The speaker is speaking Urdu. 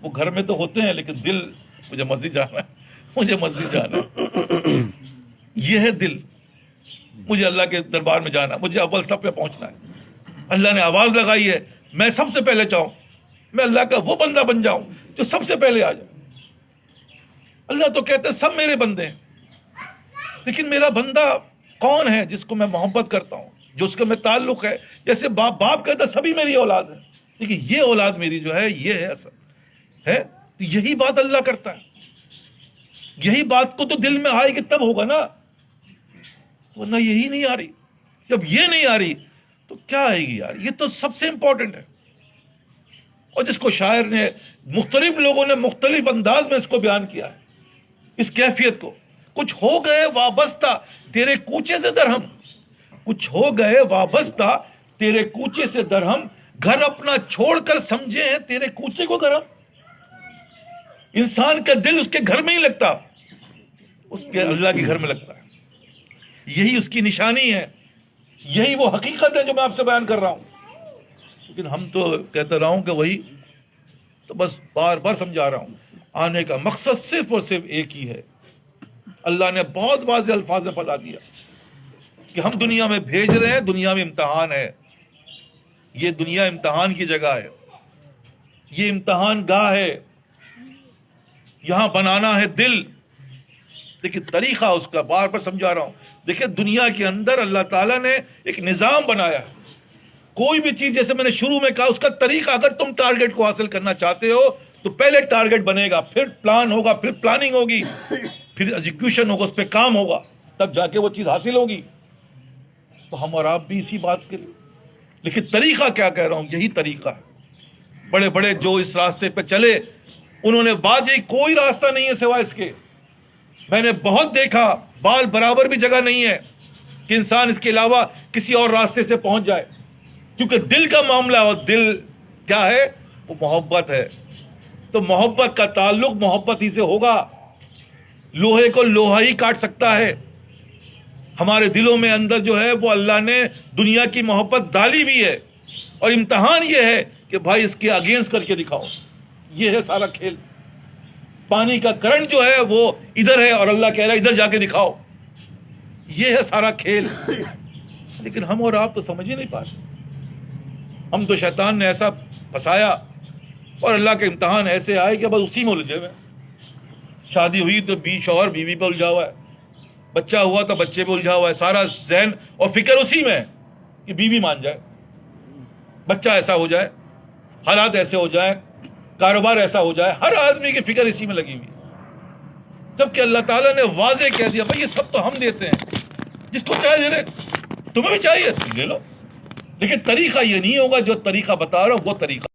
وہ گھر میں تو ہوتے ہیں لیکن دل مجھے مسجد جانا ہے، مجھے مسجد جانا ہے، یہ ہے دل، مجھے اللہ کے دربار میں جانا، مجھے اول سب پہ پہنچنا ہے۔ اللہ نے آواز لگائی ہے میں سب سے پہلے چاہوں، میں اللہ کا وہ بندہ بن جاؤں جو سب سے پہلے آ جائے۔ اللہ تو کہتے ہیں سب میرے بندے ہیں، لیکن میرا بندہ کون ہے جس کو میں محبت کرتا ہوں، جو اس کا میں تعلق ہے؟ جیسے باپ کہتا ہے سبھی میری اولاد ہے، لیکن یہ اولاد میری جو ہے یہ ہے اصل ہے، تو یہی بات اللہ کرتا ہے۔ یہی بات کو تو دل میں آئے گی تب ہوگا نا، ورنہ یہی نہیں آ رہی۔ جب یہ نہیں آ رہی تو کیا آئے گی یار؟ یہ تو سب سے امپورٹنٹ ہے، اور جس کو شاعر نے، مختلف لوگوں نے مختلف انداز میں اس کو بیان کیا ہے، اس کیفیت کو۔ کچھ ہو گئے وابستہ تیرے کوچے سے درہم، کچھ ہو گئے وابستہ تیرے کوچے سے درہم، گھر اپنا چھوڑ کر سمجھے ہیں تیرے کوچے کو گھر ہم۔ انسان کا دل اس کے گھر میں ہی لگتا، اس کے اللہ کے گھر میں لگتا ہے۔ یہی اس کی نشانی ہے، یہی وہ حقیقت ہے جو میں آپ سے بیان کر رہا ہوں۔ لیکن ہم تو کہتا رہا ہوں کہ وہی تو بس بار بار سمجھا رہا ہوں، آنے کا مقصد صرف اور صرف ایک ہی ہے۔ اللہ نے بہت واضح الفاظ میں بتا دیا کہ ہم دنیا میں بھیج رہے ہیں، دنیا میں امتحان ہے، یہ دنیا امتحان کی جگہ ہے، یہ امتحان گاہ ہے، یہاں بنانا ہے دل، لیکن طریقہ اس کا بار بار سمجھا رہا ہوں۔ دیکھیں دنیا کے اندر اللہ تعالیٰ نے ایک نظام بنایا ہے، کوئی بھی چیز جیسے میں نے شروع میں کہا اس کا طریقہ، اگر تم ٹارگٹ کو حاصل کرنا چاہتے ہو تو پہلے ٹارگٹ بنے گا، پھر پلان ہوگا، پھر پلاننگ ہوگی، پھر ایگزیکیوشن ہوگا، اس پہ کام ہوگا، تب جا کے وہ چیز حاصل ہوگی۔ تو ہم اور آپ بھی اسی بات کے لیے، لیکن طریقہ کیا کہہ رہا ہوں، یہی طریقہ ہے۔ بڑے بڑے جو اس راستے پہ چلے انہوں نے بات یہی، کوئی راستہ نہیں ہے سوائے اس کے۔ میں نے بہت دیکھا بال برابر بھی جگہ نہیں ہے کہ انسان اس کے علاوہ کسی اور راستے سے پہنچ جائے، کیونکہ دل کا معاملہ، اور دل کیا ہے؟ وہ محبت ہے، تو محبت کا تعلق محبت ہی سے ہوگا۔ لوہے کو لوہا ہی کاٹ سکتا ہے۔ ہمارے دلوں میں اندر جو ہے وہ اللہ نے دنیا کی محبت ڈالی ہوئی ہے، اور امتحان یہ ہے کہ بھائی اس کے اگینسٹ کر کے دکھاؤ۔ یہ ہے سارا کھیل۔ پانی کا کرنٹ جو ہے وہ ادھر ہے اور اللہ کہہ رہا ہے ادھر جا کے دکھاؤ، یہ ہے سارا کھیل۔ لیکن ہم اور آپ تو سمجھ ہی نہیں پاتے، ہم تو شیطان نے ایسا پھنسایا، اور اللہ کے امتحان ایسے آئے کہ بس اسی میں الجھے ہوئے۔ شادی ہوئی تو شوہر بیوی پہ الجھا ہوا ہے، بچہ ہوا تو بچے پہ الجھا ہوا ہے، سارا ذہن اور فکر اسی میں ہے کہ بیوی مان جائے، بچہ ایسا ہو جائے، حالات ایسے ہو جائے، کاروبار ایسا ہو جائے، ہر آدمی کی فکر اسی میں لگی ہوئی ہے۔ جبکہ اللہ تعالیٰ نے واضح کہہ دیا بھائی یہ سب تو ہم دیتے ہیں، جس کو چاہے دے دے، تمہیں بھی چاہیے لے لو، لیکن طریقہ یہ نہیں ہوگا جو طریقہ بتا رہا ہوں وہ طریقہ